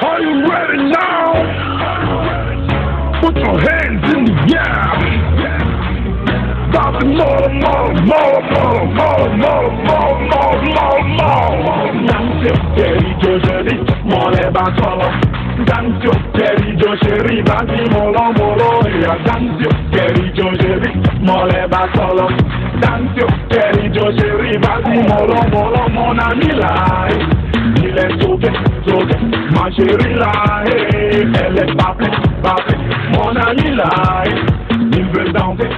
Are you ready now? Put your hands in the air. Stop it, more. Dance your daddy, Joshua, moleba solo. Dance your daddy, Joshua, vas-y, molo. Dance your daddy, Joshua, moleba solo. Dance your daddy, Joshua, vas-y, molo, mon ami là. Il est sauvé, ma chérie là, elle est pas prête, mon ami là, il veut danser,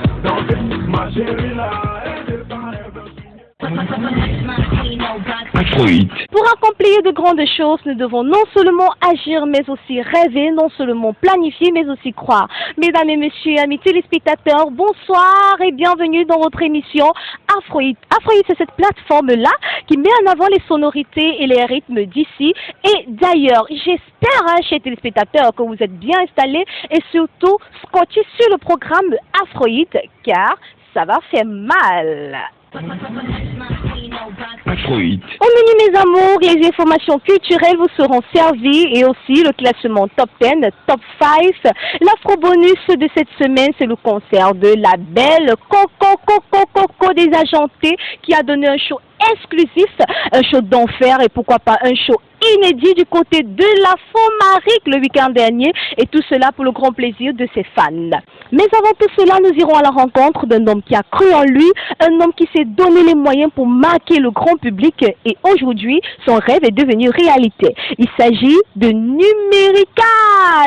ma chérie là, Afrohit. Pour accomplir de grandes choses, nous devons non seulement agir, mais aussi rêver, non seulement planifier, mais aussi croire. Mesdames et messieurs, amis téléspectateurs, bonsoir et bienvenue dans votre émission Afrohit. Afrohit, c'est cette plateforme-là qui met en avant les sonorités et les rythmes d'ici et d'ailleurs. J'espère, chers téléspectateurs, que vous êtes bien installés et surtout scotchés sur le programme Afrohit, car ça va faire mal. Afrohit. Au menu, mes amours, les informations culturelles vous seront servies et aussi le classement top 10, top 5. L'afro-bonus de cette semaine, c'est le concert de la belle Coco Désajanté qui a donné un show exclusif, un show d'enfer et pourquoi pas un show inédit du côté de la Fomarique le week-end dernier et tout cela pour le grand plaisir de ses fans. Mais avant tout cela, nous irons à la rencontre d'un homme qui a cru en lui, un homme qui s'est donné les moyens pour marquer le grand public et aujourd'hui, son rêve est devenu réalité. Il s'agit de Numérica,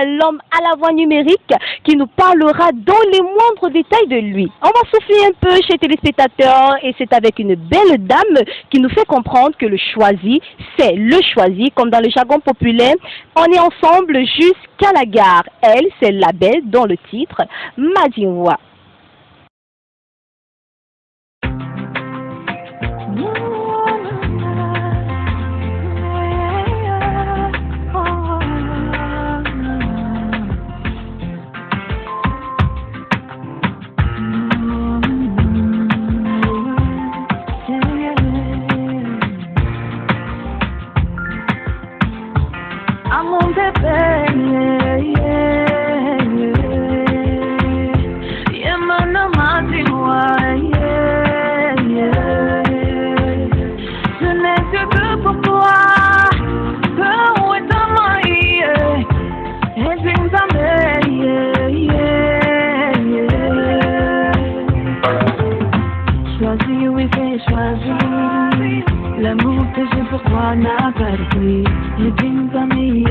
l'homme à la voix numérique qui nous parlera dans les moindres détails de lui. On va souffler un peu chez téléspectateurs et c'est avec une belle dame qui nous fait comprendre que le choisi, c'est le choisi, comme dans le jargon populaire. On est ensemble jusqu'à la gare. Elle, c'est la belle dans le titre Madinwa. L'amour que j'ai pour toi n'a pas de prix. Et d'une famille,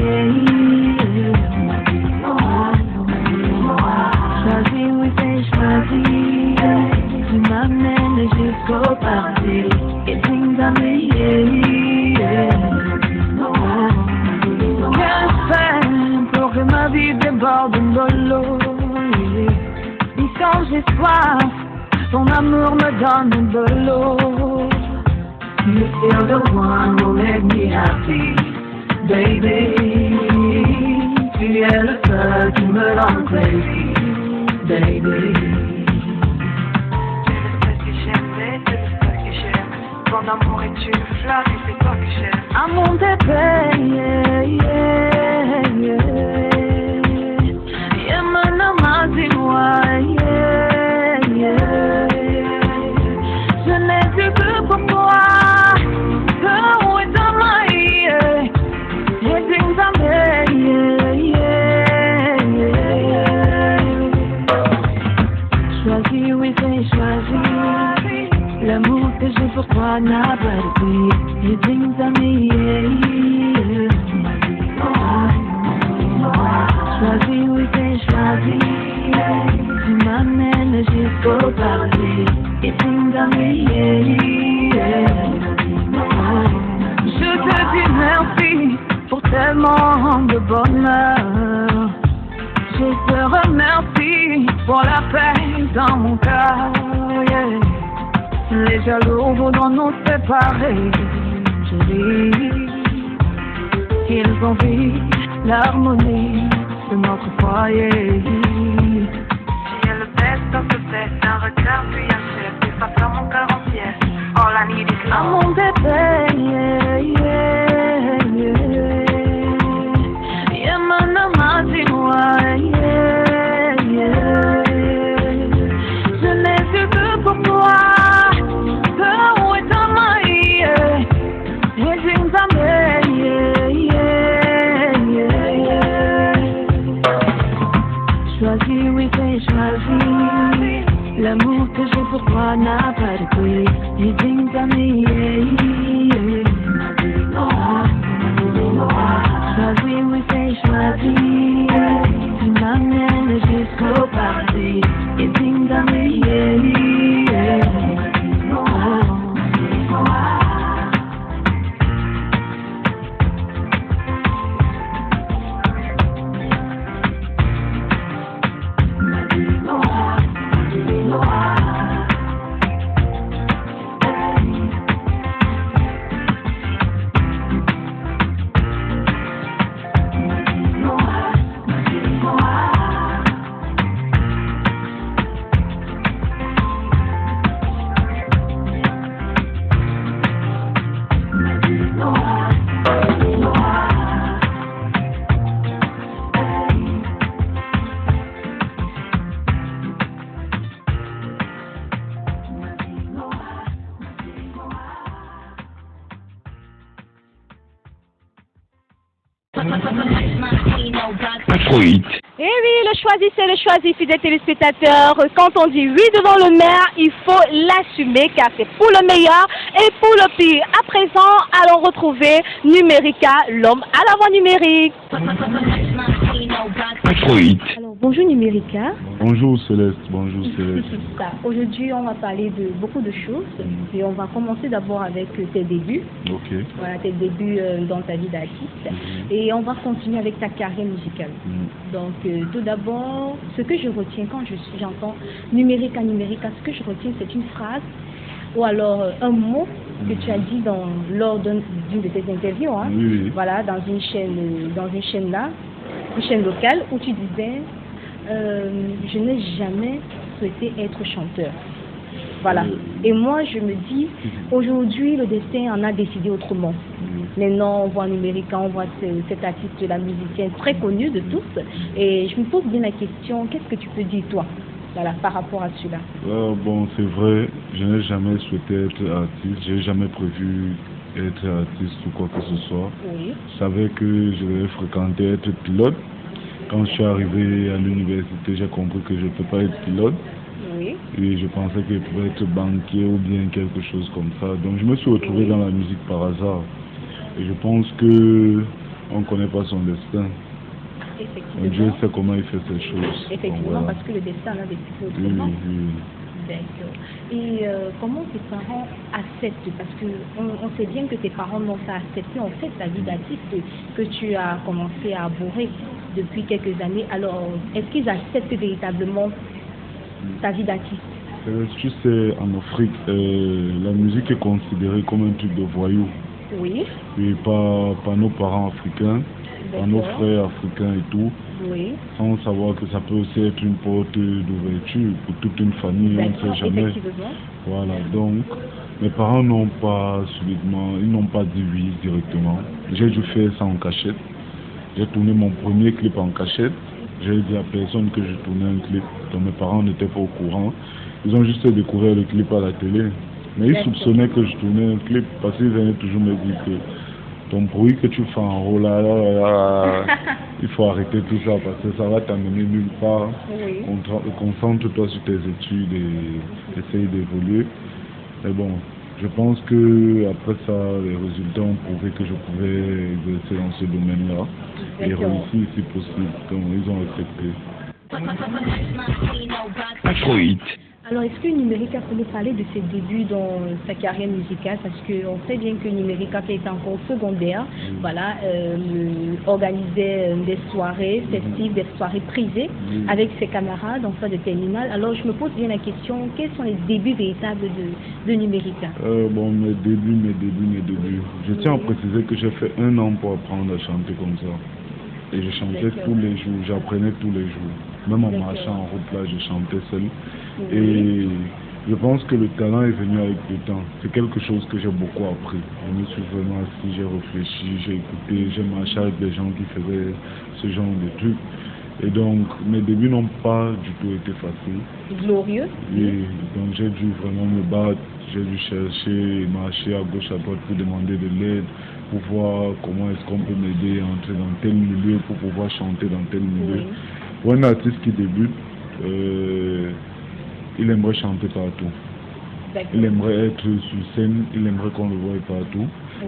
choisi, oui c'est choisi. Tu m'amènes jusqu'au paradis. Et d'une famille, que faire pour que ma vie déborde de l'eau? Et quand j'ai soif, ton amour me donne de l'eau. You feel the one who make me happy, baby. Tu es le seul qui me rend crazy, baby. C'est ce que j'aime, c'est ce que j'aime. Ton amour est une fleur et c'est toi que j'aime. Amour de paix, yeah, yeah, yeah. Yeah, mon amour, dis-moi, yeah, yeah. Je n'ai vu que pour toi. Choisi, oui c'est choisi. L'amour que j'ai pour toi n'a pas de prix. Et d'une famille. Choisi, oui c'est choisi. Tu m'amènes jusqu'au paradis. Et d'une famille. Je te dis merci pour tellement de bonheur. Je te remercie pour la paix dans mon cœur, yeah. Les jaloux voudront nous séparer. Je dis qu'ils envient l'harmonie de notre foyer. J'ai le best dans ce test, un regard puis un chef, tu vas faire mon cœur en pièces. All I need is Ah love. mon bébé, yeah, yeah, yeah. Yeah, manama, dis-moi, yeah, yeah. Je n'ai vu que pour toi, que où est ta main, yeah. Et d'une femme, yeah, yeah, yeah, yeah. Choisis, oui, c'est choisi. L'amour que j'ai pour toi n'a pas de prix. Et d'une famille, choisis, oui, c'est choisi. Tu m'amènes jusqu'au paradis. Et d'une famille, Afrohit. Eh oui, le choisi, c'est le choisi, fidèles téléspectateurs. Quand on dit oui devant le maire, il faut l'assumer car c'est pour le meilleur et pour le pire. À présent, allons retrouver Numérica, l'homme à la voix numérique. Afrohit. Alors, bonjour Numérica. Bonjour Céleste, bonjour Céleste. Aujourd'hui, on va parler de beaucoup de choses et on va commencer d'abord avec tes débuts. Ok. Voilà, tes débuts dans ta vie d'artiste. Et on va continuer avec ta carrière musicale. Donc, tout d'abord, ce que je retiens quand j'entends Numérica, Numérica, ce que je retiens, c'est une phrase ou alors un mot que tu as dit lors d'une de tes interviews. Hein. Oui. Voilà, dans une chaîne là, une chaîne locale où tu disais je n'ai jamais souhaité être chanteur. Voilà. Et moi, je me dis, aujourd'hui, le destin en a décidé autrement. Maintenant, on voit Numérica, on voit cet artiste, la musicienne très connue de tous. Et je me pose bien la question, qu'est-ce que tu peux dire, toi, voilà, par rapport à cela? Bon, c'est vrai, je n'ai jamais souhaité être artiste, j'ai jamais prévu être artiste ou quoi que ce soit. Oui. Je savais que je vais fréquenter être pilote. Quand je suis arrivé à l'université, j'ai compris que je ne peux pas être pilote. Oui. Et je pensais que je pouvais être banquier ou bien quelque chose comme ça. Donc je me suis retrouvé dans la musique par hasard. Et je pense que on ne connaît pas son destin. Effectivement. Dieu sait comment il fait ces choses. Effectivement, Donc, voilà. parce que le destin en a décidé Oui, autrement. oui. D'accord. Et comment tes parents acceptent? Parce qu'on sait bien que tes parents n'ont pas accepté en fait ta vie d'artiste que tu as commencé à abhorrer depuis quelques années. Alors, est-ce qu'ils acceptent véritablement ta vie d'artiste? Tu sais, en Afrique, la musique est considérée comme un truc de voyou. Oui. Et par nos parents africains, par nos D'accord. frères africains et tout, Oui. sans savoir que ça peut aussi être une porte d'ouverture pour toute une famille, on ne D'accord, sait jamais. effectivement. Voilà, donc mes parents n'ont pas subitement, ils n'ont pas dit oui directement. J'ai dû faire ça en cachette. J'ai tourné mon premier clip en cachette. J'ai dit à personne que je tournais un clip. Donc mes parents n'étaient pas au courant. Ils ont juste découvert le clip à la télé. Mais ils D'accord. soupçonnaient que je tournais un clip parce qu'ils venaient toujours me dire que ton bruit que tu fais en haut là, il faut arrêter tout ça parce que ça va t'amener nulle part. Oui. Concentre-toi sur tes études et essaye d'évoluer. Mais bon, je pense que après ça, les résultats ont prouvé que je pouvais exercer dans ce domaine-là et D'accord. réussir si possible. Donc ils ont accepté. Afrohit. Alors, est-ce que Numérica peut nous parler de ses débuts dans sa carrière musicale? Parce qu'on sait bien que Numérica, qui était encore secondaire, voilà, organisait des soirées festives, des soirées privées avec ses camarades, enfin de terminale. Alors, je me pose bien la question, quels sont les débuts véritables de Numérica? Bon, mes débuts. Je tiens à préciser que j'ai fait 1 an pour apprendre à chanter comme ça. Et je chantais tous les jours, j'apprenais tous les jours. Même en marchant en route là, je chantais seul. Et je pense que le talent est venu avec le temps. C'est quelque chose que j'ai beaucoup appris. Je me suis vraiment assis, j'ai réfléchi, j'ai écouté, j'ai marché avec des gens qui faisaient ce genre de trucs. Et donc, mes débuts n'ont pas du tout été faciles. Glorieux. Et donc, j'ai dû vraiment me battre, j'ai dû chercher, marcher à gauche, à droite pour demander de l'aide, pour voir comment est-ce qu'on peut m'aider à entrer dans tel milieu, pour pouvoir chanter dans tel milieu. Pour un artiste qui débute, il aimerait chanter partout. Il aimerait être sur scène, il aimerait qu'on le voie partout.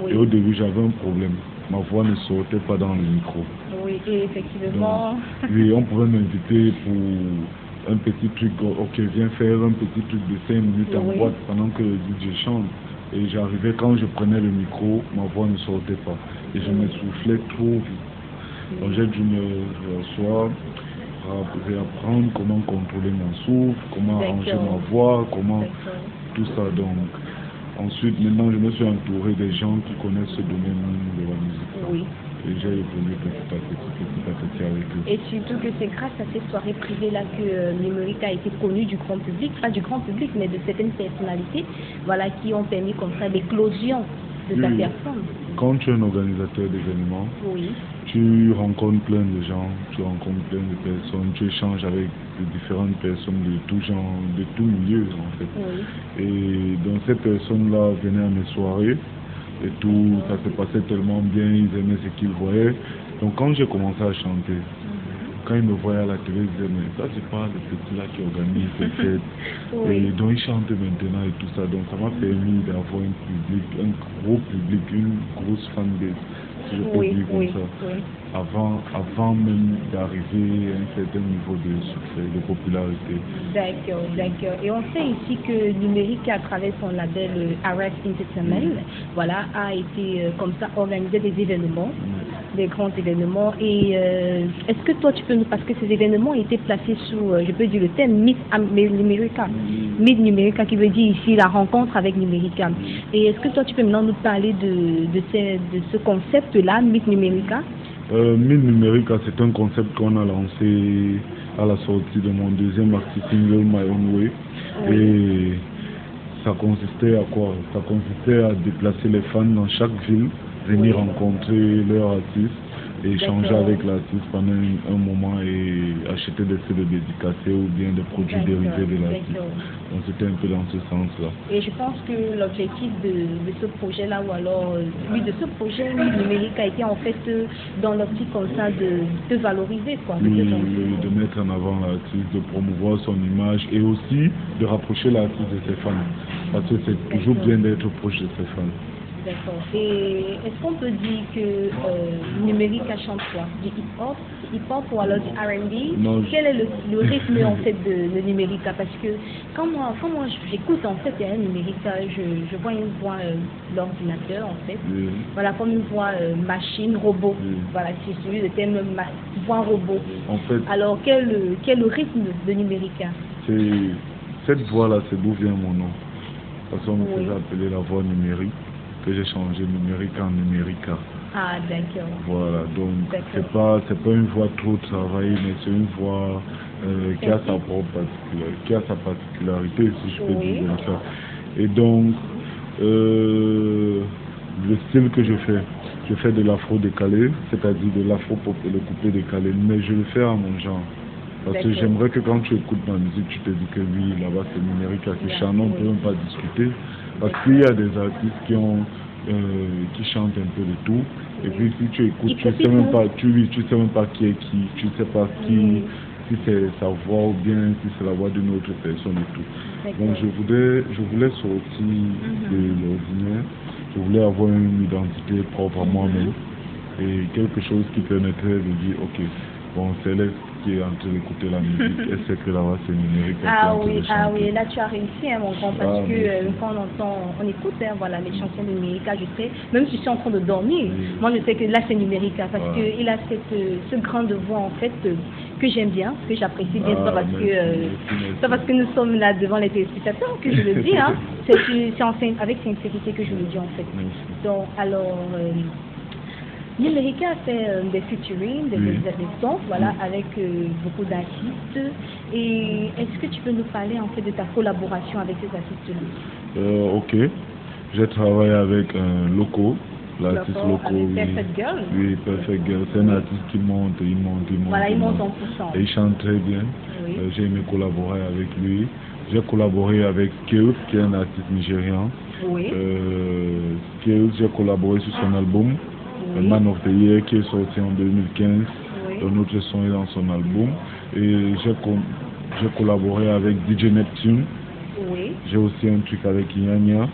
Et au début, j'avais un problème. Ma voix ne sortait pas dans le micro. Oui, et effectivement. Donc, oui, on pouvait m'inviter pour un petit truc, ok, viens faire un petit truc de 5 minutes en boîte pendant que le DJ chante. Et j'arrivais, quand je prenais le micro, ma voix ne sortait pas. Et je m'essoufflais trop vite. Donc j'ai dû me rasseoir, réapprendre comment contrôler mon souffle, comment arranger ma voix, comment tout ça. Donc ensuite, maintenant, je me suis entouré des gens qui connaissent ce domaine de la musique. Et j'ai évolué petit à petit avec eux. Et surtout que c'est grâce à ces soirées privées-là que Numérica a été connu du grand public, pas du grand public, mais de certaines personnalités, voilà, qui ont permis comme ça l'éclosion de sa personne. Quand tu es un organisateur d'événements, tu rencontres plein de gens, tu rencontres plein de personnes, tu échanges avec différentes personnes de tout genre, de tout milieu en fait. Et donc ces personnes-là venaient à mes soirées. Et tout, ça se passait tellement bien, ils aimaient ce qu'ils voyaient. Donc quand j'ai commencé à chanter, quand ils me voyaient à la télé, ils disaient, mais ça c'est pas le petit là qui organise ces fêtes. Et donc ils chantent maintenant et tout ça. Donc ça m'a permis d'avoir un public, un gros public, une grosse fanbase, si je peux dire comme ça. Avant même d'arriver à un certain niveau de succès, de popularité. D'accord. Et on sait ici que Numérica, à travers son label RS Entertainment, voilà, a été comme ça organisé des événements, des grands événements. Et est-ce que toi tu peux nous, parce que ces événements ont été placés sous, je peux dire le thème Meet Numérica, Meet Numérica qui veut dire ici la rencontre avec Numérica. Et est-ce que toi tu peux maintenant nous parler de ce concept-là, Meet Numérica? Meet Numérica, c'est un concept qu'on a lancé à la sortie de mon deuxième maxi single My Own Way. Et ça consistait à quoi? Ça consistait à déplacer les fans dans chaque ville, venir rencontrer leur artiste et échanger avec l'artiste pendant un moment et acheter des CD dédicacés ou bien des produits dérivés de l'artiste. Donc c'était un peu dans ce sens-là. Et je pense que l'objectif de ce projet-là, ou alors celui de ce projet numérique, a été en fait dans l'optique comme ça de valoriser quoi. De mettre en avant l'artiste, de promouvoir son image et aussi de rapprocher l'artiste de ses fans. Parce que c'est toujours bien d'être proche de ses fans. D'accord. Et est-ce qu'on peut dire que Numérica chante quoi? Du hip-hop ou alors du R&B? Quel est le rythme en fait de Numérica? Parce que quand moi j'écoute en fait un Numérica, je vois une voix l'ordinateur en fait. Voilà, comme une voix machine, robot. Voilà, c'est celui de thème voix robot. En fait, alors quel est le rythme de Numérica? Cette voix-là, c'est d'où vient mon nom. Parce qu'on me faisait appeler la voix numérique, que j'ai changé numérique en Numérica. Ah d'accord. Voilà, donc c'est pas une voix trop travaillée, mais c'est une voix qui a sa propre particularité, si je peux dire comme ça. Et donc le style que je fais de l'afro décalé, c'est-à-dire de l'afro pop et le coupé décalé, mais je le fais à mon genre. Parce que j'aimerais que quand tu écoutes ma musique, tu te dis que oui, là-bas c'est Numérica qui chante, on ne peut même pas discuter. Parce qu'il y a des artistes qui chantent un peu de tout. Et puis si tu écoutes, tu sais même pas qui est qui, tu ne sais pas si c'est sa voix ou bien si c'est la voix d'une autre personne et tout. Donc je voulais sortir de l'ordinaire, je voulais avoir une identité propre à moi-même et quelque chose qui permettrait de dire ok, bon c'est qui est en train d'écouter la musique, elle sait que là-bas c'est numérique. Ah oui, là tu as réussi, mon grand, parce que quand on écoute, voilà, les chansons de Numérica, je sais, même si je suis en train de dormir, moi je sais que là c'est Numérica, parce qu'il a ce grain de voix en fait que j'aime bien, que j'apprécie bien, pas parce que nous sommes là devant les téléspectateurs que je le dis, hein, c'est avec sincérité que je le dis en fait. Donc alors, Numérica a fait des featuring, des sons, voilà, avec beaucoup d'artistes. Et est-ce que tu peux nous parler en fait de ta collaboration avec ces artistes-là? Ok, j'ai travaillé avec un Loco, l'artiste Loco. Avec Perfect Girl. Oui, Perfect Girl, c'est un artiste qui monte, il monte. Voilà, il monte en puissance. Et il chante très bien. Oui. J'ai aimé collaborer avec lui. J'ai collaboré avec Skills, qui est un artiste nigérian. Oui. Skills, j'ai collaboré sur son album. Man of the Year qui est sorti en 2015, notre son est dans son album et j'ai collaboré avec DJ Neptune, j'ai aussi un truc avec Ianya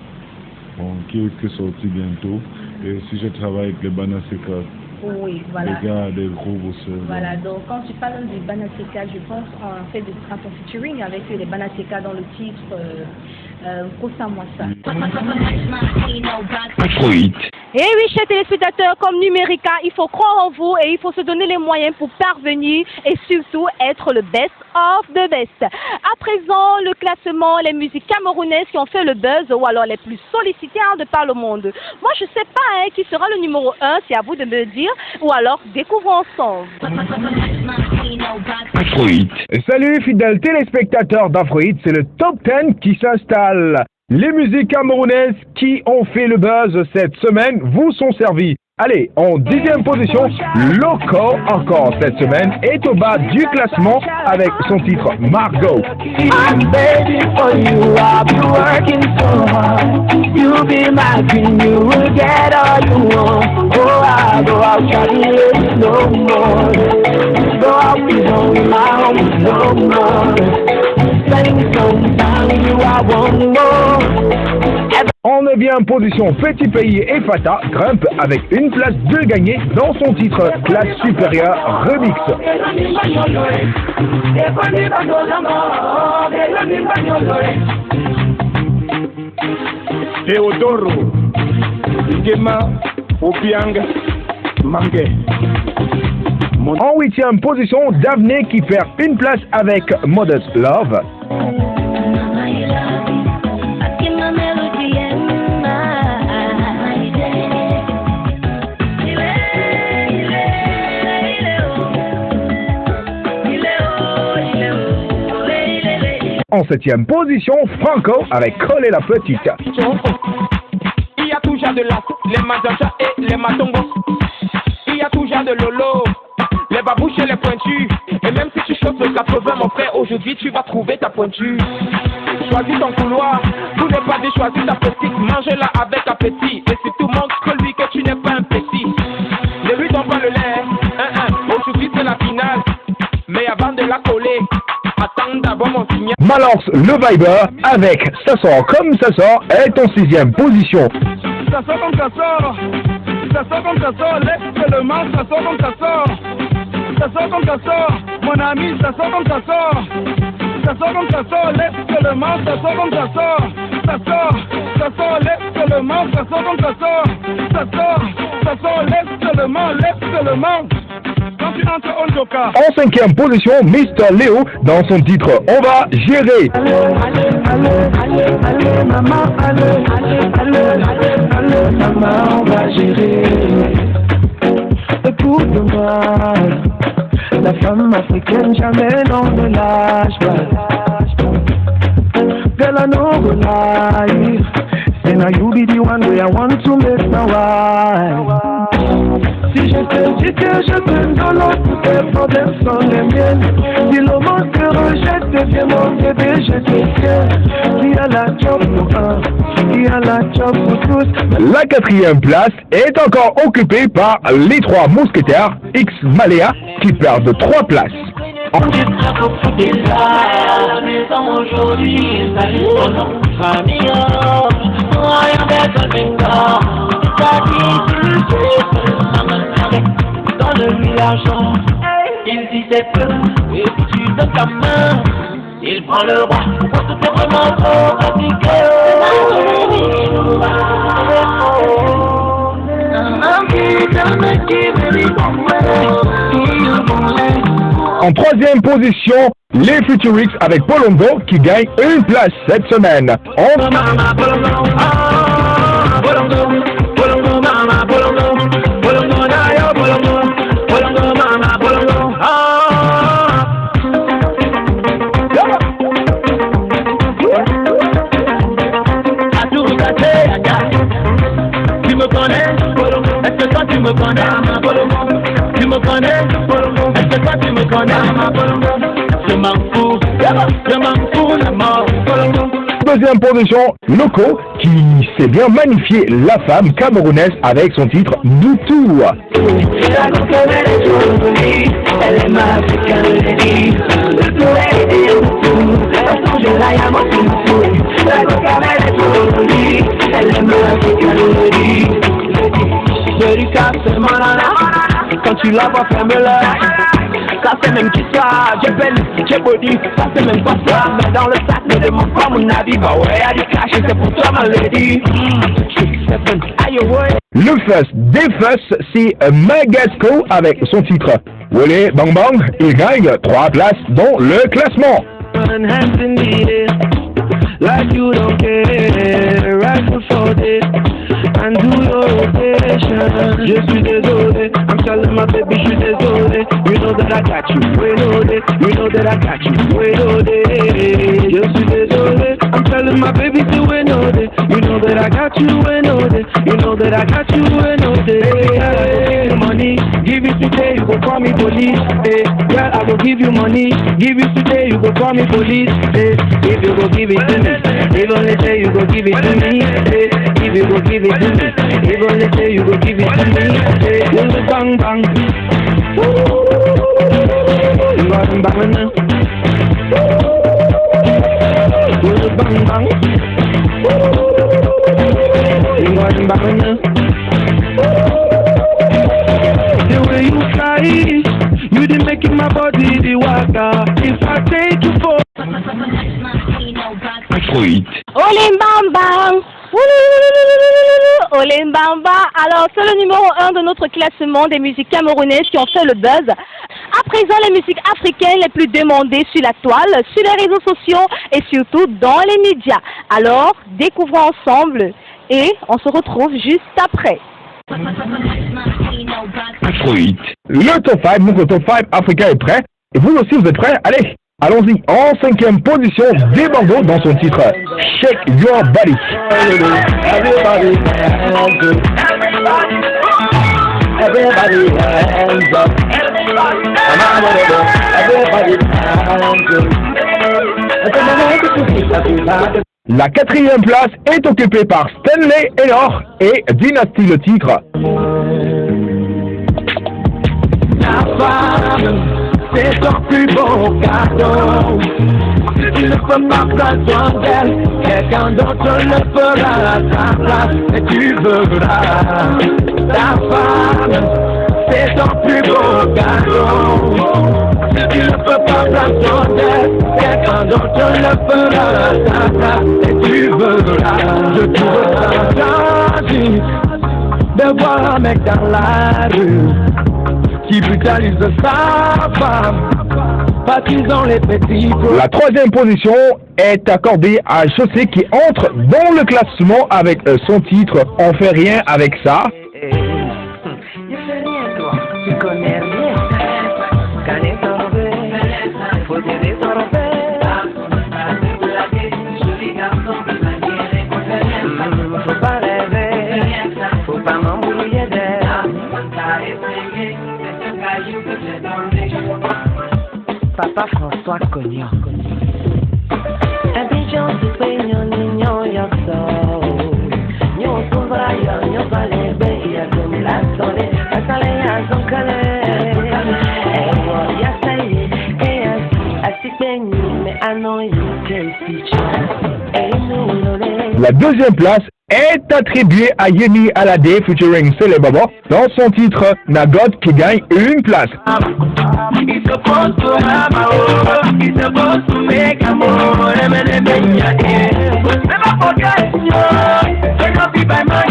qui est sorti bientôt et aussi j'ai travaillé avec les Banaseka. Oui, voilà. Les gars, des gros bosseurs. Voilà, donc quand tu parles du Banaseka, je pense en fait à ton featuring avec les Banaseka dans le titre Kosa Mwasa. Et oui, chers téléspectateurs, comme Numérica, il faut croire en vous et il faut se donner les moyens pour parvenir et surtout être le best of the best. À présent, le classement, les musiques camerounaises qui ont fait le buzz ou alors les plus sollicitées de par le monde. Moi, je sais pas qui sera le numéro 1, c'est à vous de me le dire, ou alors découvrons ensemble. Afrohit. Salut fidèles téléspectateurs d'Afrohit, c'est le top 10 qui s'installe. Les musiques camerounaises qui ont fait le buzz cette semaine vous sont servies. Allez, en 10e position, Loco, encore cette semaine, est au bas du classement avec son titre Margot. I'm ready for you, I'll be working so hard. You be my queen, you will get all you want. Go out, Charlie, no more. Go out, we don't my home, no more. Spending some time with you, I want more. En 9e position, Petit Pays et Fata grimpent avec une place de gagné dans son titre Classe Supérieure Remix. Teodoro, Gema, Obiang, Mange. En 8e position, Daphné qui perd une place avec Modest Love. En 7e position, Franco avec Coller la Petite. Il y a toujours de l'as, les Mazacha et les Matongos. Il y a toujours de Lolo, les babouches et les pointus. Et même si tu chauffes le 80, mon frère, aujourd'hui tu vas trouver ta pointure. Choisis ton couloir, tout n'est pas de choisir ta petite. Mange-la avec appétit et surtout montre-lui que tu n'es pas un petit. Ne lui donne pas le lait, aujourd'hui c'est la finale. Mais avant de la coller, attends d'abord mon signal. Malance le Viber avec Ça sort comme ça sort est en 6e position. Ça sort comme ça sort, ça sort comme ça sort, laisse le mal, ça sort comme ça sort. Ça sort comme ça sort, mon ami, ça sort comme ça sort. Ça sort comme ça sort, laisse le mal, ça sort comme ça sort. Ça sort, laisse le mal, ça sort comme ça sort. Ça sort, laisse le mal, Quand tu entres en joker. En 5e position, Mr. Léo dans son titre On va gérer. Allez, maman, on va gérer. Écoute-moi, la femme africaine jamais n'en ne lâche pas. Girl, I know go life. Say now you be the one way I want to make my wife. Si je te dis que je t'aime dans l'autre, tous tes problèmes sont les miennes. Si le monde te rejette, deviens mon bébé, je te tiens. Qui a la job pour un, qui a la job pour tous. La 4e place est encore occupée par les 3 mousquetaires X Maléa qui perdent 3 places. On est très beaucoup de à la maison aujourd'hui, salut ton nom, famille, rien d'être bingo. Ça dit tu sais, dans le village, il dit c'est peu, et puis tu donnes ta main, il prend le roi, quand tout est vraiment trop fatigué. En troisième position, les Futurix avec Polongo qui gagne une place cette semaine. Tu me connais, est-ce que toi tu me connais, tu me connais, est-ce que toi tu me connais, je m'en fous la mort. Deuxième position, Loco qui s'est bien magnifié la femme camerounaise avec son titre Doutou. Elle est ma lady, quand tu la vois, ferme-la. Ça c'est même qui ça, j'ai belle, j'ai body, ça c'est même pas ça. Mais dans le sac, ne demande pas mon avis. Bah ouais, y'a du cash, c'est pour toi ma lady. Le first des first, c'est Magasco avec son titre Wole Bang Bang. Il gagne 3 places dans le classement. Like you don't care, right before this, and do your rotation. Je suis désolé, I'm telling my baby, je suis désolé. You know that I got you, wait loaded. You know that I got you, wait loaded. Je suis désolé, I'm telling my baby to wait loaded. You know that I got you, wait loaded. You know that I got you, wait loaded. Money, give it today, you go call me police. Hey, girl, I go give you money, give it today, you go call me police. Hey, if you go give it to me, if only say you go give it to me. Hey, if you go give it to me, if only say you go give it to me. Hey, bang bang, bang bang now. Bang bang, bang bang now. The way you fly, you did making my body the water. If I take you for Afrohit. Olimbamba, Olimbamba. Alors, c'est le numéro 1 de notre classement des musiques camerounaises qui ont fait le buzz. À présent, les musiques africaines les plus demandées sur la toile, sur les réseaux sociaux et surtout dans les médias. Alors, découvrons ensemble et on se retrouve juste après. Afrohit. Le top 5, donc le top 5 africain est prêt. Et vous aussi, vous êtes prêts? Allez, allons-y. En 5e position, Debango dans son titre Shake Your Body. Everybody hands up. Everybody hands up. Everybody hands up. La 4e place est occupée par Stanley Enor et Dynasty le titre. Ta femme, c'est ton plus beau cadeau. Si tu ne peux pas prendre soin d'elle, quelqu'un d'autre le fera à ta place et tu verras. Ta femme, c'est ton plus beau cadeau. Si tu ne peux pas prendre soin d'elle, quelqu'un d'autre le fera à ta place et tu verras. Je trouve ça tragique de voir un mec dans la rue qui brutalise sa femme, baptisant les petits. La 3e position est accordée à Chaussé qui entre dans le classement avec son titre On fait rien avec ça. Je fais rien toi, tu connais rien. Quand est tombé, faut te désorber. Faut pas rêver, faut pas m'embrouiller d'air. Papa François Cognac. Abidjan tu fais nyon yo so. Nyon souvra yo nyon balebe ya comme la sole. Asale ya zonkale. Ya saye e asipeni. La 2e place est attribué à Yemi Alade featuring Sele Baba dans son titre Nagot qui gagne une place. He's supposed to have a home, he's supposed to make a more, never forget you, cannot be by my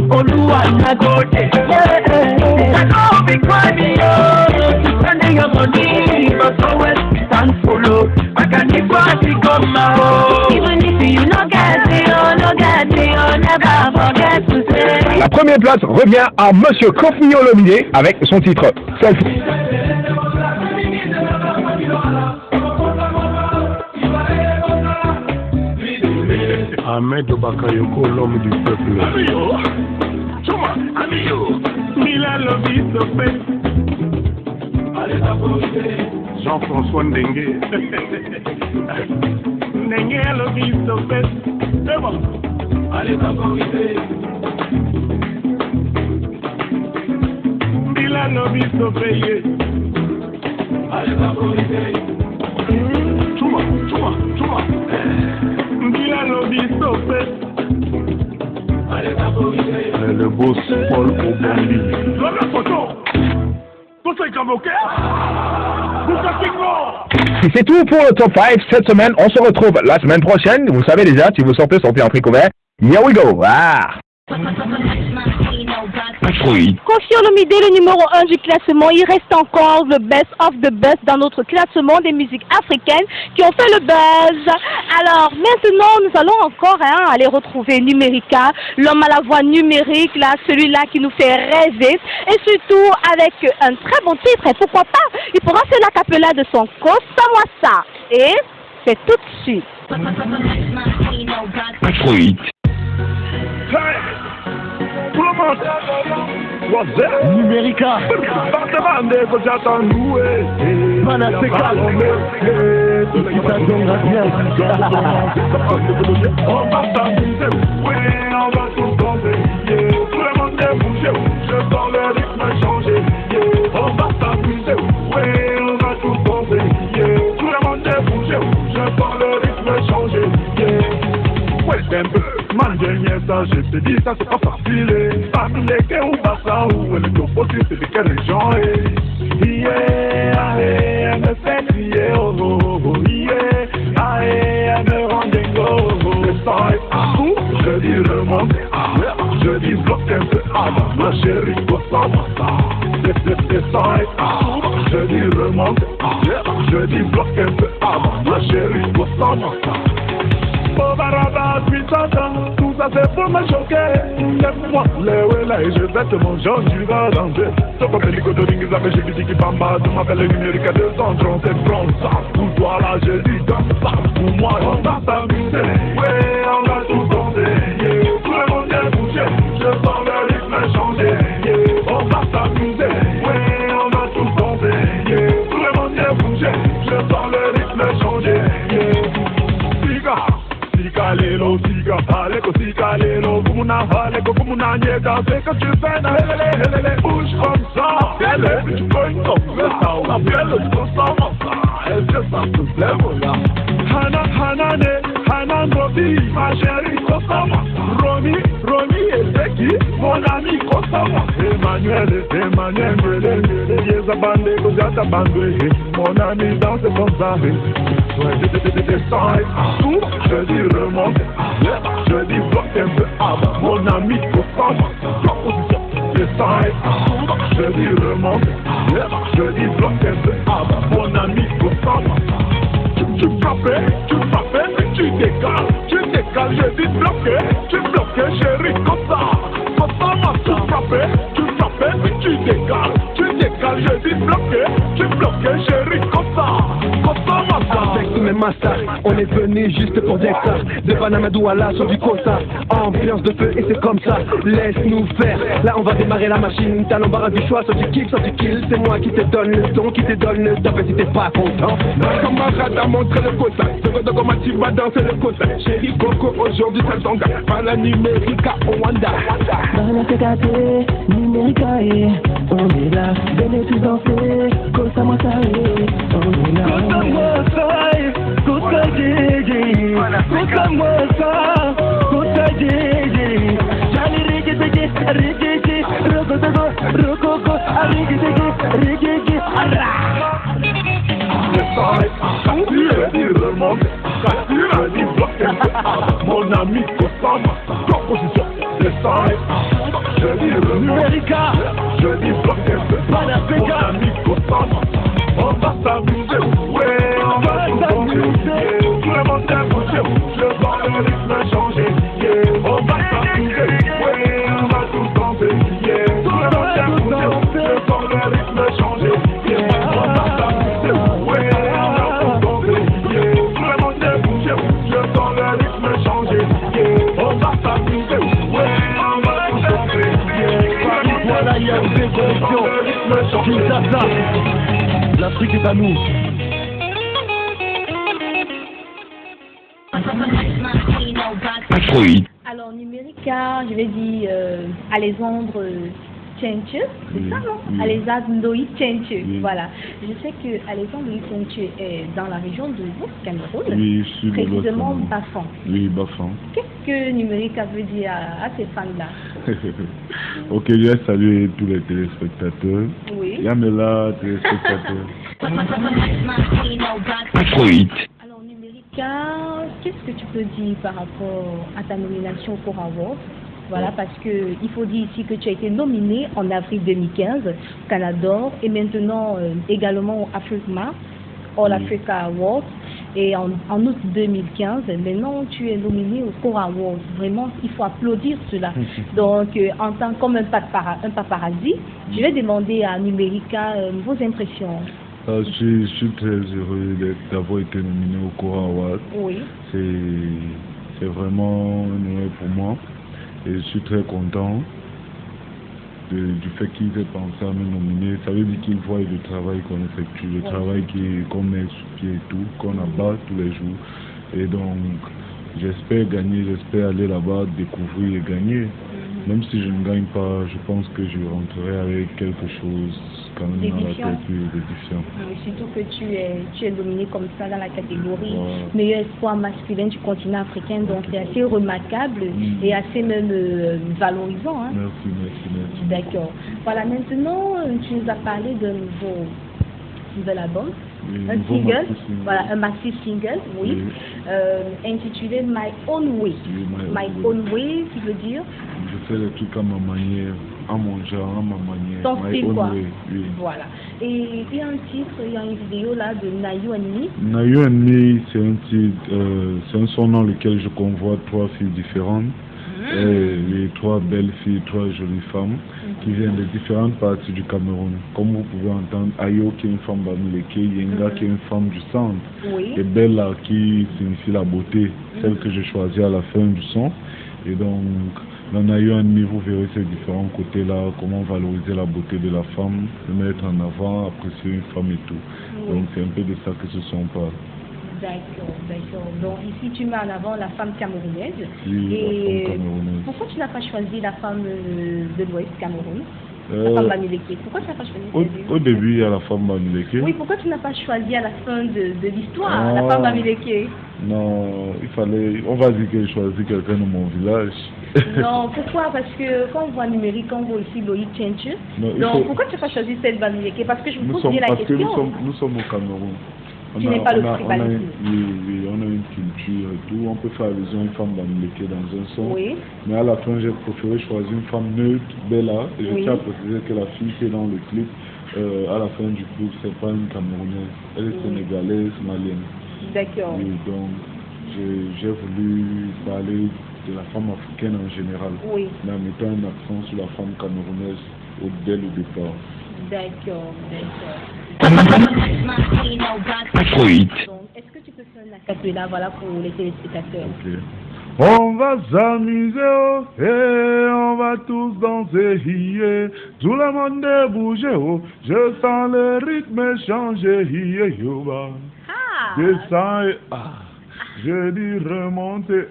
Oluwa Nagote, I know be crying, spending your money, but always stand follow. I can if I come out, even if you no get me, never forget to say. La première place revient à Monsieur Kofi Olomide avec son titre Selfie. Ahmed Bakayoko, l'homme du peuple. Jean-François Ndengue. Ndengue, c'est bon. Allez, favoriser. Milan Obiso payé. Allez, favoriser. Chouma. Milan Obiso payé. Allez, favoriser. Le beau Paul Obambi. La photo. Et c'est tout pour le top 5 cette semaine. On se retrouve la semaine prochaine. Vous savez déjà, si vous sortez en prix couvert. Here we go. Kofi Olomide, le numéro 1 du classement, il reste encore le best of the best dans notre classement des musiques africaines qui ont fait le buzz. Alors maintenant, nous allons encore aller retrouver Numérica, l'homme à la voix numérique, là, celui-là qui nous fait rêver, et surtout avec un très bon titre. Et pourquoi pas, il pourra faire la capella de son Kosamwasa. Et c'est tout de suite. Tout le monde, what's that? Numérica, Manaseka, on va s'amuser, oui, on va tout danser, yeah. Tout le monde est bougé, je sens le rythme changer, yeah. On va s'amuser, oui, on va tout danser, yeah. Tout le monde est bougé, je sens le rythme changer, yeah. Ouais, c'est un peu. Manjanye ça, je te dis ça c'est pas facile. Amileke ou Bassa ou le topo c'est de quelle région yeah, elle me fait crier oh oh oh yeah, elle me rend dingo oh. Le sang est à bout, je dis remonte, je dis bloque un peu avant, ma chérie, le sang est à bout, je dis remonte, je dis bloque un peu avant, ma chérie, Baraba, tout ça c'est pour me choquer. Lève-moi, lève-la et je vais te manger, tu vas danger. Sauf que les cotonings, ils j'ai dit qui bamba, tu m'appelles le numérique 237 francs. Pour toi là, je dis comme ça. Pour moi, on va s'amuser. Ouais, on va tout danser. Yeah. Tout le monde est bougé, je sens le rythme changer. Yeah. On va s'amuser. Ouais, on va tout danser. Yeah. Tout le monde est bougé, je sens le rythme changer. Yeah. Sika lelo, sika, aleko sika lelo, kumuna haleko, kumuna nyeka, c'est que tu fais na helele, bouge comme ça, helele, tu peux une tombe, ça, on appelle le consommation, est-ce que ça te plaît, voilà? Hana Nobi, ma chérie, consommation, Romy, et c'est qui? Mon ami, consommation, Emmanuel, Brele, Yeza Bande, Kozata Bande, mon ami danse comme ça, je dis remonte, je dis bloque un peu avant, mon ami consommation, je dis remonte, je dis bloque un peu avant, mon ami consommation. Tu frappais, tu décales, je dis bloqué, tu bloqué, chérie, comme ça, tu frappais, tu décales, je dis bloqué, chérie, comme ça, avec tous mes masters, on est venu juste pour dire ça. De Panama Douala sur du Costa, ambiance de feu et c'est comme ça. Laisse-nous faire, là on va démarrer la machine. T'as l'embarras du choix, soit tu kiffes, soit tu kills. C'est moi qui te donne le son, qui te donne le top. Et si t'es pas content, ma camarade a montré le quota. C'est vrai comment tu vas danser le quota. Chérie Coco, aujourd'hui ça tonga. Par la numérica au Wanda. Manaseka, numérica, on est là. Venez tous danser, Kosamwasa, on est là. Kukamwa sa kutajeje Jali rejeje rejeje Rokoko rejeje ara. Quand tu es dit remonter, quand tu as dit bloquer, mon ami Kosama, composition, descend. Je dis remonter, je dis bloquer, mon ami Kosama, on va s'amuser, ouais, on va s'amuser, tout le monde est bouché, je sens le rythme changer, yeah, on va s'amuser, ouais, on va tous danser, yeah, tout le monde est bouché, je sens le rythme changer, yeah, on va s'amuser, ouais, on va tous danser, yeah, tout le monde est bouché, je sens le rythme changer, yeah, on va s'amuser, ouais, on va tous danser, yeah, Voilà, il y a une déconnexion. Kinshasa, l'Afrique est à nous. Alors, Numérica, je vais dire Alexandre Tchenche, c'est ça, non? Oui. Alexandre Loïc Tchenche, Oui. voilà. Je sais que Alexandre Loïc Tchenche est dans la région de l'Ouest Cameroun, Oui, je suis de l'Ouest précisément Cameroun. Bafan. Oui, Bafan. Qu'est-ce que Numérica veut dire à ces fans-là? Ok, je vais saluer tous les téléspectateurs. Oui. Yamela, téléspectateurs. Alors, Numérica, qu'est-ce que tu peux dire par rapport à ta nomination au Cora Award? Voilà, parce que il faut dire ici que tu as été nominé en avril 2015 au Canada et maintenant également au Africa All Africa Award et en août 2015. Maintenant, tu es nominé au Cora Award. Vraiment, il faut applaudir cela. Donc, en tant comme un paparazzi, je vais demander à Numérica vos impressions. Je suis très heureux d'avoir été nominé au Cora Award. Oui. C'est vraiment un honneur pour moi. Et je suis très content du fait qu'ils aient pensé à me nominer. Ça veut dire qu'ils voient le travail qu'on effectue, le travail qu'on met sous pied et tout, qu'on abat tous les jours. Et donc, j'espère gagner, j'espère aller là-bas, découvrir et gagner. Même si je ne gagne pas, je pense que je rentrerai avec quelque chose quand même dans la tête d'édifiant. Surtout que tu es nominé comme ça dans la catégorie meilleur espoir masculin du continent africain, donc c'est assez remarquable et assez même valorisant. Hein? Merci. D'accord. Voilà, maintenant tu nous as parlé d'un nouvel album. Un single, voilà, un maxi single, oui, intitulé My Own Way. My Own Way, qui veut dire je fais les trucs à ma manière, à mon genre, à ma manière. Ton My style, own quoi. way, oui. Voilà. Et il y a un titre, il y a une vidéo là de Nayu and Me. Nayu and Me, c'est un titre, c'est un son dans lequel je convoie 3 filles différentes. Les 3 belles filles, 3 jolies femmes qui viennent de différentes parties du Cameroun. Comme vous pouvez entendre, Ayo qui est une femme Bamileke, Yenga qui est une femme du centre, et Bella qui signifie la beauté, celle que j'ai choisie à la fin du son. Et donc, dans Nayu and Me, vous verrez ces différents côtés-là, comment valoriser la beauté de la femme, le mettre en avant, apprécier une femme et tout. Donc c'est un peu de ça que ce son parle. D'accord. Donc ici tu mets en avant la femme camerounaise. Oui, et la femme camerounaise. Pourquoi tu n'as pas choisi la femme de l'Ouest Cameroun? La femme Bamileke. Pourquoi tu n'as pas choisi Au début, il y a la femme Bamileke. Oui, pourquoi tu n'as pas choisi à la fin de l'histoire la femme Bamileke? Non, il fallait. On va dire que j'ai choisi quelqu'un de mon village. Non, pourquoi? Parce que quand on voit numérique, on voit aussi Loïc Tchenche. Donc pourquoi tu n'as pas choisi cette Bamileke? Parce que je me pose bien la question. Parce que nous sommes au Cameroun. Tu n'es pas le tribalisme. Oui, on a une culture et tout. On peut faire allusion à une femme Bamileke dans un son. Oui. Mais à la fin, j'ai préféré choisir une femme neutre, Bella. Et je tiens à préciser que la fille qui est dans le clip, à la fin du clip, c'est pas une Camerounaise. Elle est sénégalaise, malienne. D'accord. Et donc, j'ai voulu parler de la femme africaine en général. Oui. Mais en mettant un accent sur la femme camerounaise dès le départ. D'accord. Donc, est-ce que tu peux faire un acapella, voilà, pour les téléspectateurs? Ok. On va s'amuser, oh, et on va tous danser, yeah. Tout le monde est bougé, oh. Je sens le rythme changer, yeah, yo, bah. Descends et je dis remonter,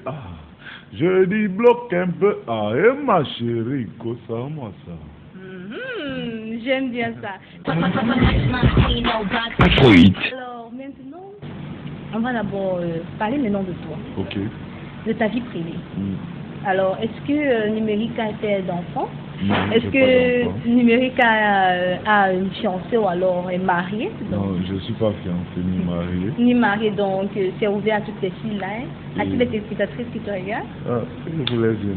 je dis bloque un peu, et ma chérie, ça, moi ça. J'aime bien ça. Alors maintenant, on va d'abord parler maintenant de toi. Ok. de ta vie privée. Mm. Alors, est-ce que Numérique a été d'enfant? Non, Est-ce j'ai que pas d'enfant. Numérique a une fiancée ou alors est marié? Non, je ne suis pas fiancé ni marié. Ni marié, donc c'est ouvert à toutes les filles là, hein? À Oui. toutes les téléspectatrices qui te regardent. Ah, je vous laisse dire,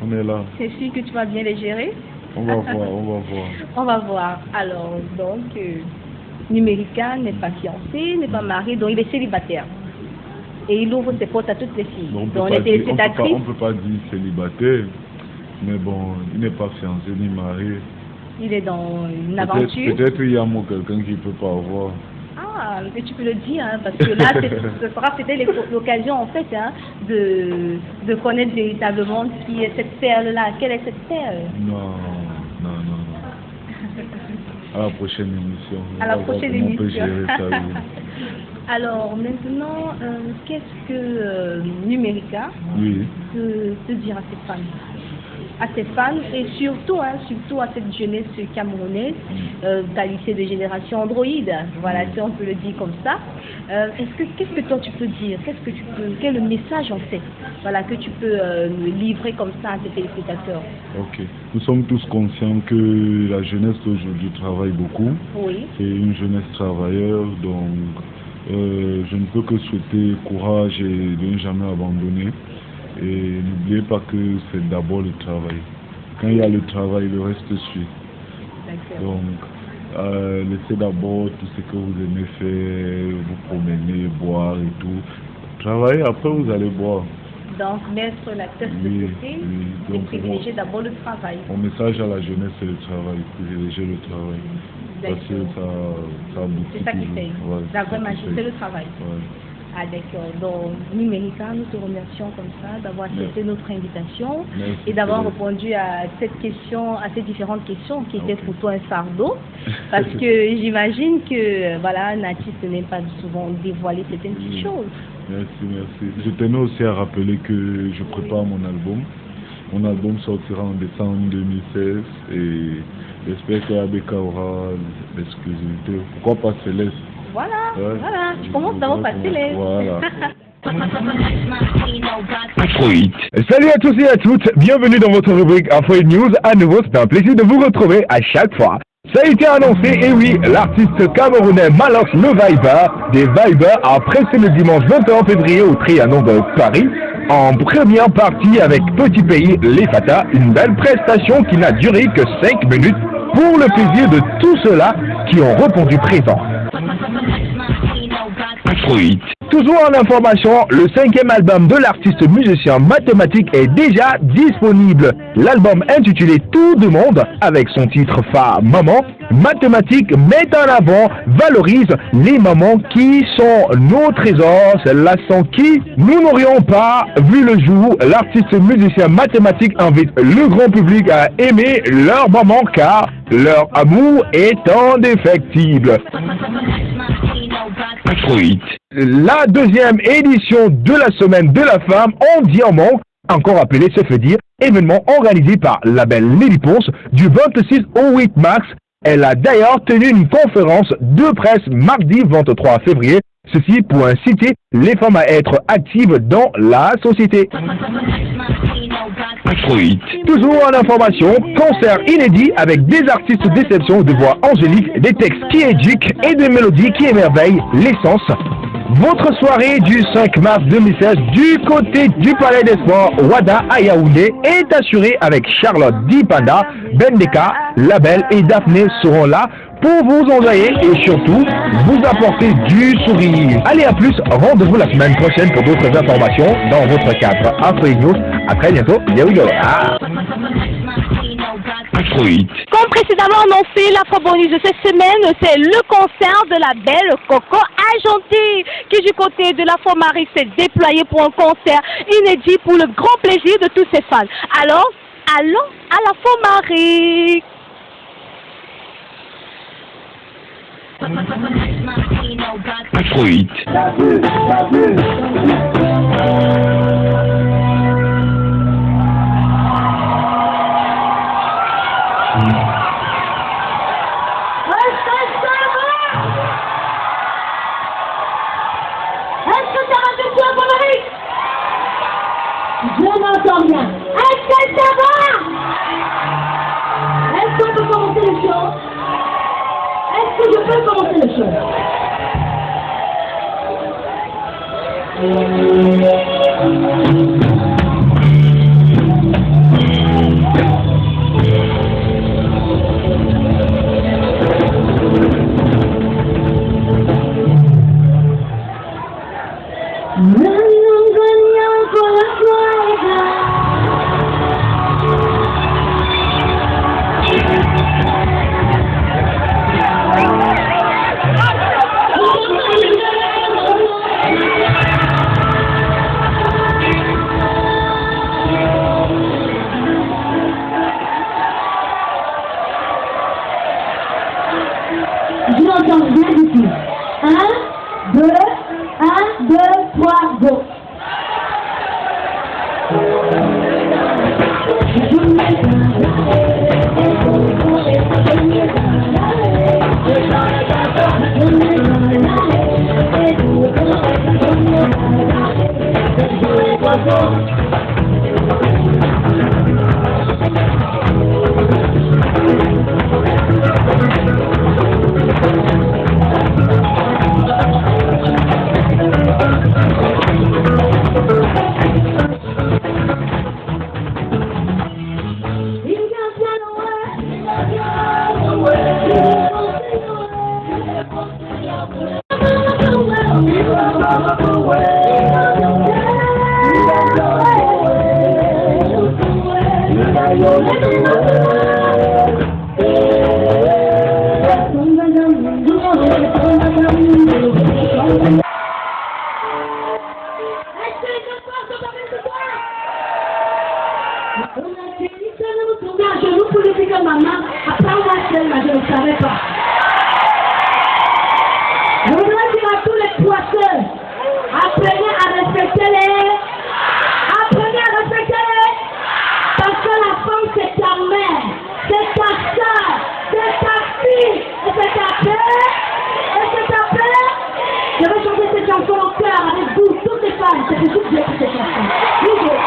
on est là. C'est sûr que tu vas bien les gérer? On va voir, on va voir. On va voir. Alors, donc, Numérica n'est pas fiancé, n'est pas marié, donc il est célibataire. Et il ouvre ses portes à toutes les filles. Bon, Donc, les téléspectatrices. on peut pas dire célibataire, mais bon, il n'est pas fiancé ni marié. Il est dans une aventure. Peut-être il y a moi quelqu'un qui ne peut pas avoir. Ah, mais tu peux le dire, hein, parce que là, ce sera peut-être l'occasion, en fait, hein, de connaître véritablement qui est cette perle-là. Quelle est cette perle? Non. À la prochaine émission. À la prochaine émission. On peut gérer ça, oui. Alors, maintenant, qu'est-ce que Numérica Oui. te dire à ses fans? À ses fans et surtout à cette jeunesse camerounaise, qualifiée de génération Android, voilà, si on peut le dire comme ça. Qu'est-ce que toi tu peux dire? Quel est le message en fait, voilà, que tu peux livrer comme ça à tes téléspectateurs? Ok. Nous sommes tous conscients que la jeunesse d'aujourd'hui travaille beaucoup. Oui. C'est une jeunesse travailleur, donc je ne peux que souhaiter courage et de ne jamais abandonner. Et n'oubliez pas que c'est d'abord le travail. Quand il y a le travail, le reste suit. Donc, laissez d'abord tout ce que vous aimez faire, vous promener, boire et tout. Travaillez, après vous allez boire. Donc, mettre l'acteur de côté, c'est privilégier d'abord le travail. Mon message à la jeunesse, c'est le travail, privilégier le travail. Parce que ça aboutit. C'est ça qui fait. Ouais, la vraie magie, c'est le travail. Ouais. Ah d'accord. Donc, Numérica, nous te remercions comme ça d'avoir accepté notre invitation. Merci, et d'avoir répondu à cette question, à ces différentes questions qui étaient pour toi un fardeau. Parce que j'imagine que voilà, un artiste n'aime pas souvent dévoiler certaines petites choses. Merci. Je tenais aussi à rappeler que je prépare mon album. Mon album sortira en décembre 2016 et j'espère qu'ABK aura l'exclusivité. Pourquoi pas Céleste? Voilà, voilà. Tu commences d'abord par Céleste. Voilà. Afrohit. Salut à tous et à toutes, bienvenue dans votre rubrique Afrohit News. À nouveau, c'est un plaisir de vous retrouver à chaque fois. Ça a été annoncé, et oui, l'artiste camerounais Malox le Viber, des Vibers, a pressé le dimanche 21 février au Trianon de Paris, en première partie avec Petit Pays, Les Fata, une belle prestation qui n'a duré que 5 minutes pour le plaisir de tous ceux-là qui ont répondu présent. Afrohit. Toujours en information, le 5e album de l'artiste musicien mathématique est déjà disponible. L'album intitulé Tout de Monde, avec son titre phare Maman, Mathématique met en avant, valorise les mamans qui sont nos trésors, celles-là sans qui nous n'aurions pas vu le jour. L'artiste musicien mathématique invite le grand public à aimer leur maman car leur amour est indéfectible. Afrohit. La deuxième édition de la semaine de la femme en diamant, encore appelée se fait dire, événement organisé par la belle Lily Ponce du 26 au 8 mars. Elle a d'ailleurs tenu une conférence de presse mardi 23 février, ceci pour inciter les femmes à être actives dans la société. Afrohit. Toujours en information, concert inédit avec des artistes d'exception de voix angélique, des textes qui éduquent et des mélodies qui émerveillent l'essence. Votre soirée du 5 mars 2016 du côté du Palais des Sports Wada à Yaoundé est assurée avec Charlotte Dipanda, Bendeka, Label et Daphné seront là pour vous envoyer et surtout vous apporter du sourire. Allez, à plus, rendez-vous la semaine prochaine pour d'autres informations dans votre cadre Afrohit News. À très bientôt, here we go. Afrohit. Comme précédemment annoncé, l'Afro-Bonus de cette semaine, c'est le concert de la belle Coco Argentée, qui du côté de l'Afro-Marie s'est déployée pour un concert inédit pour le grand plaisir de tous ses fans. Alors, allons à l'Afro-Marie. Afrohit. n'entends rien. Est-ce que ça va? Est-ce qu'on peut commencer le show? Est-ce que je peux commencer le show? Je n'entends rien du tout. 1, 2, 1, 2, 3, go. Je voudrais dire à tous les poisseux, apprenez à respecter les. Apprenez à respecter les. Parce que la femme c'est ta mère, c'est ta soeur, c'est ta fille, et c'est ta père, et c'est ta père. Je vais chanter cette chanson au cœur avec vous, toutes les femmes, c'est pour toutes les cette chanson. Lisez.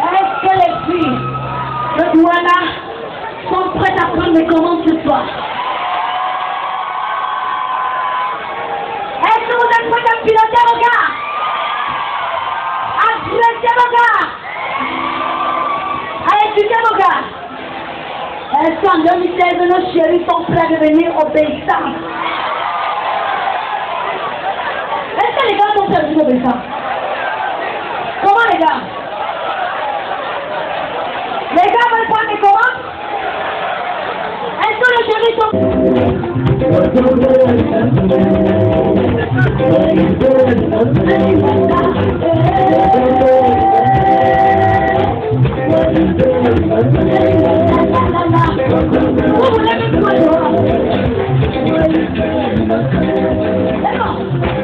Est-ce que les filles de Douala sont prêtes à prendre les commandes ce soir? Est-ce que vous êtes prêts à piloter vos gars? À piloter vos gars? À éduquer vos gars? Est-ce qu'en 2016, nos chéris sont prêts à devenir obéissants? Est-ce que les gars sont prêts à devenir obéissants? Comment les gars? Les gars veulent prendre les commandes? Est-ce que les chéris sont... Vous voulez me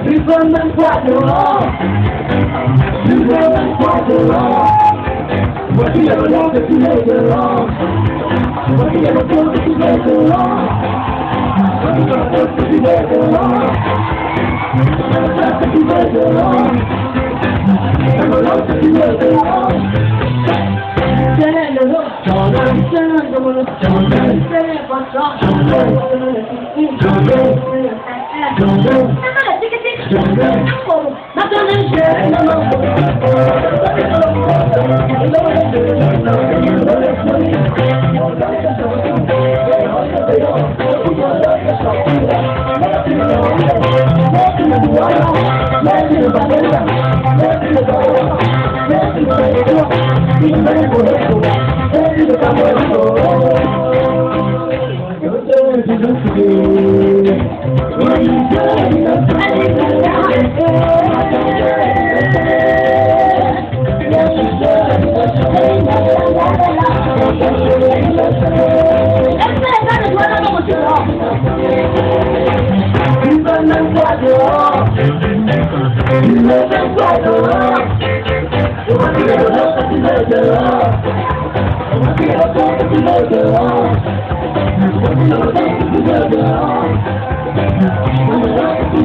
tu veux même pas dehors. Tu veux même pas dehors. Voici le nom que tu mets dehors. Voici le nom que tu mets dehors. Voici le nom que tu mets dehors. Que tu mets dehors. Le nom que tu mets dehors. C'est le nom. C'est le nom. C'est le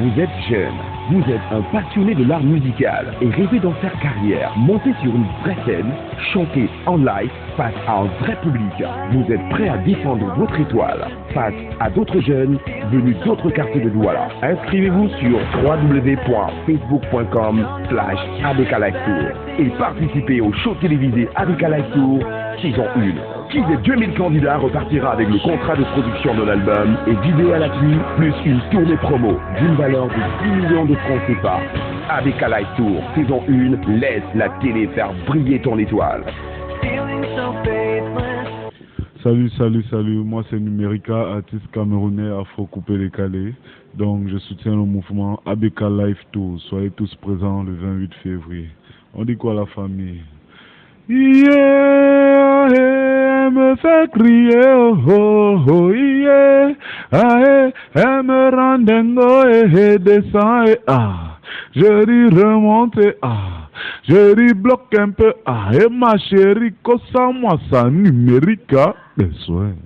Vous êtes jeune, vous êtes un passionné de l'art musical et rêvez d'en faire carrière. Montez sur une vraie scène, chantez en live face à un vrai public. Vous êtes prêt à défendre votre étoile face à d'autres jeunes venus d'autres quartiers de Douala. Inscrivez-vous sur www.facebook.com/ABK-Live-Tour et participez au show télévisé ABK-Live-Tour saison 1. Qui des 2000 candidats repartira avec le contrat de production de l'album et vidéo à l'appui, plus une tournée promo d'une valeur de 10 millions de francs CFA. ABK-Live-Tour, saison 1, laisse la télé faire briller ton étoile. Salut, moi c'est Numérica, artiste camerounais afro-coupé décalé. Donc je soutiens le mouvement ABK-Live-Tour. Soyez tous présents le 28 février. On dit quoi la famille? Yeah, elle me fait crier, oh oh oh, yeah, elle me rend dingo et descend et je dis remonte je dis bloque un peu et ma chérie, cosa moi ça Numérica, des soins.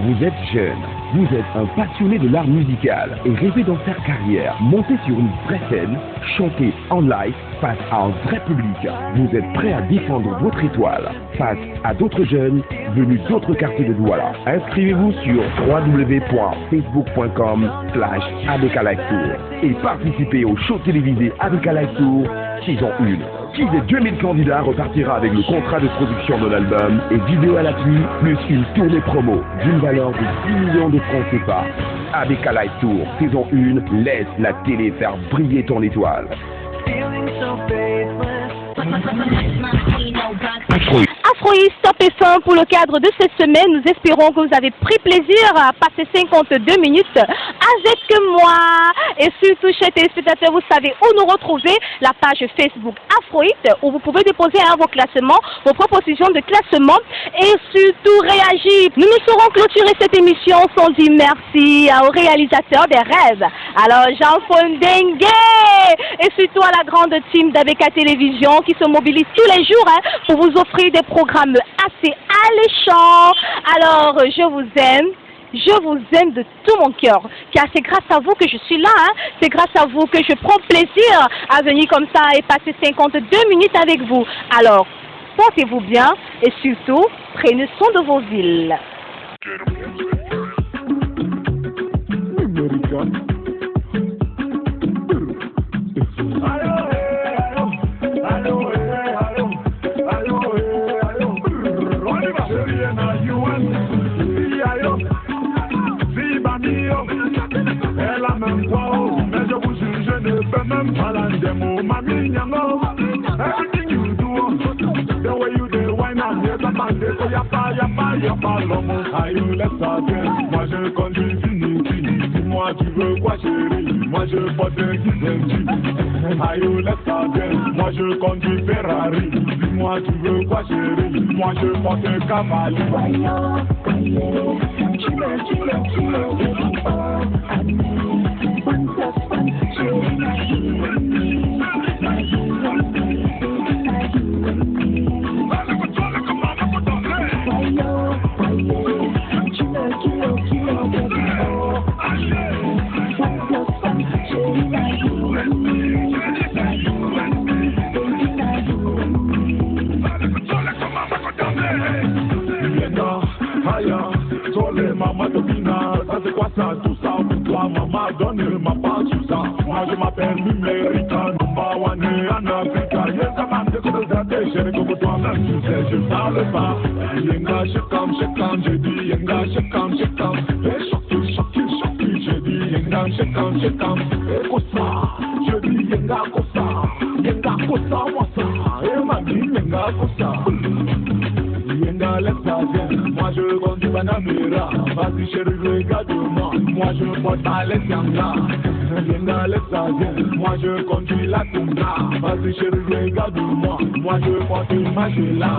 Vous êtes jeune, vous êtes un passionné de l'art musical et rêvez d'en faire carrière. Montez sur une vraie scène, chantez en live face à un vrai public. Vous êtes prêt à défendre votre étoile face à d'autres jeunes venus d'autres quartiers de Douala. Inscrivez-vous sur www.facebook.com/ABK-Live-Tour et participez au show télévisé ABK-Live-Tour saison 1. Qui des 2000 candidats repartira avec le contrat de production de l'album et vidéo à l'appui, plus une tournée promo d'une valeur de 10 millions de francs CFA. ABK-Live-Tour, saison 1, laisse la télé faire briller ton étoile. Afroïs Top F1 pour le cadre de cette semaine. Nous espérons que vous avez pris plaisir à passer 52 minutes avec moi. Et surtout, chers téléspectateurs, vous savez où nous retrouver, la page Facebook Afroïs, où vous pouvez déposer vos classements, vos propositions de classement et surtout réagir. Nous saurons clôturer cette émission sans dire merci au réalisateur des rêves. Alors, Jean-Paul Dengue et surtout à la grande team d'ABK Télévision qui se mobilise tous les jours pour vous offrir des programmes assez alléchants. Alors, je vous aime de tout mon cœur, car c'est grâce à vous que je suis là, c'est grâce à vous que je prends plaisir à venir comme ça et passer 52 minutes avec vous. Alors, portez-vous bien et surtout, prenez soin de vos villes. Elle a même quoi, mais je vous jure, je ne peux même pas la démo. Mamie Nyango, everything you do, the way you do, why not? Yes, I'm a day, so y'a pas l'homme. Aïe, laisse ça bien. Moi je conduis fini. Dis-moi, tu veux quoi, chérie? Moi je porte un Givenchy. Aïe, laisse ça bien. Moi je conduis Ferrari. Dis-moi, tu veux quoi, chérie? Moi je porte un Cavalli. Tout ça pour toi, maman, donne-moi pas tout ça. Moi je m'appelle Numérica, number one en Africa. Y'a un man de côté de chérie, comme toi-même, tu sais, je parle pas. Yenga, shakam, j'ai dit yenga, shakam. Et choki, j'ai dit yenga, shakam. Et kosa, je dis yenga kosa, moi ça. Et ma vie, yenga kosa. Yenga, laisse-moi bien, moi je conduis Panamera. Vas-y chérie, regarde-moi, moi je porte pas les yanga. Yenga, laisse-moi bien, moi je conduis la Tundra. Vas-y chérie, regarde-moi, moi je porte une Magella.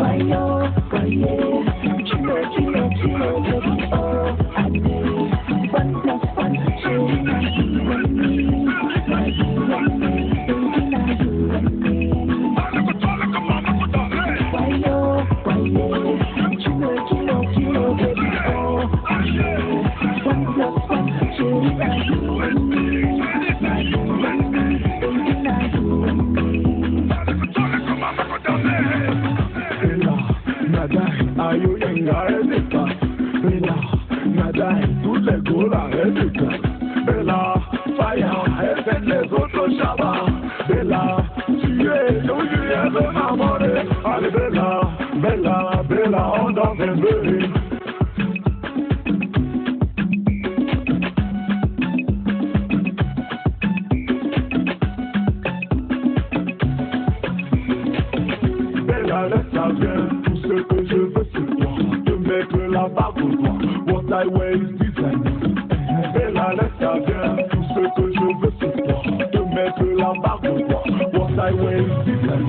Ayo yenga edeka, Bella, Nadai, tous les golas edeka, Bella, Fire, et les autres Shabba, Bella, tu es de m'amorer, allez Bella, on danse un peu. Bella, laisse-la bien, tout ce que je veux c'est toi, te mettre la barbe au doigt, what I wear is design. Bella, laisse-la bien, tout ce que je veux c'est toi, te mettre la barbe au doigt, what I wear is design.